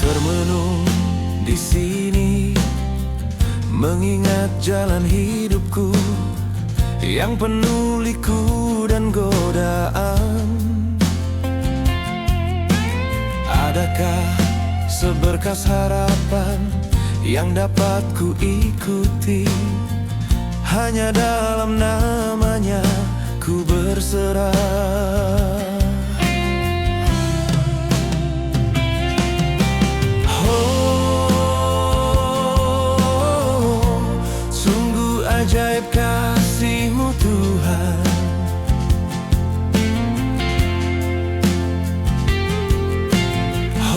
termenung di sini, mengingat jalan hidupku yang penuh liku dan godaan. Adakah seberkas harapan yang dapat ku ikuti? Hanya dalam namanya ku berserah. Ajaib kasih-Mu Tuhan,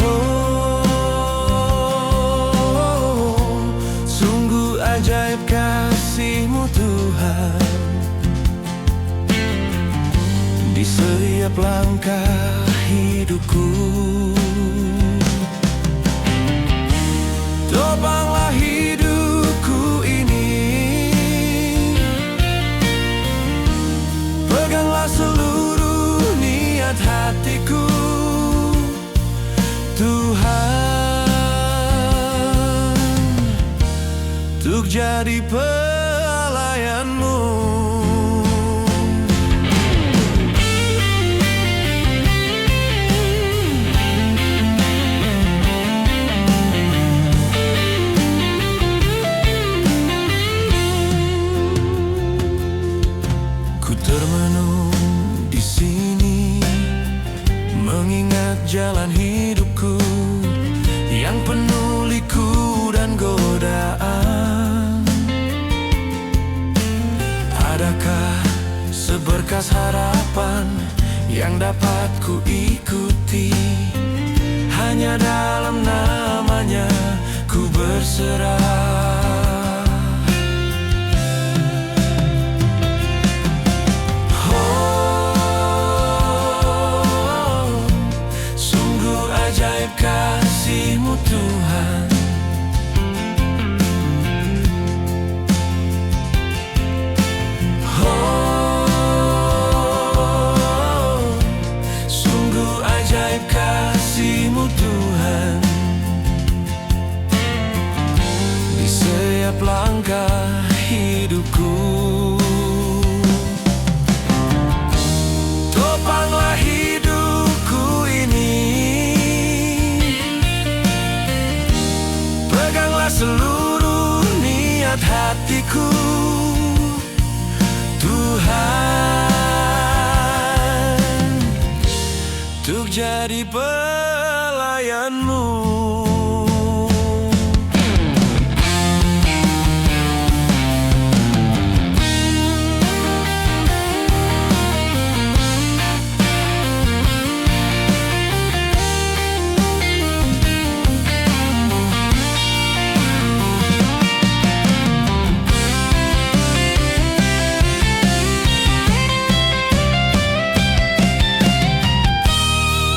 oh, sungguh ajaib kasih-Mu Tuhan. Di setiap langkah hidupku, topanglah hidupku ini, peganglah seluruh niat hatiku, Tuhan, untuk jadi pelayan-Mu. Ku termenung di sini, mengingat jalan hidupku yang penuh liku dan godaan. Adakah seberkas harapan yang dapat ku ikuti? Hanya dalam namanya ku berserah. Ajaib kasih-Mu Tuhan, oh, sungguh ajaib kasih-Mu Tuhan. Di setiap langkah hidupku, topanglah hidupku ini, seluruh niat hatiku, Tuhan, untuk jadi pelayan-Mu.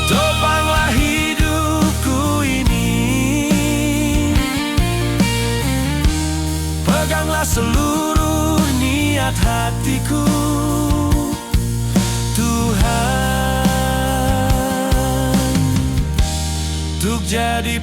Topanglah hidupku ini, peganglah seluruh niat hatiku, Tuhan, untuk jadi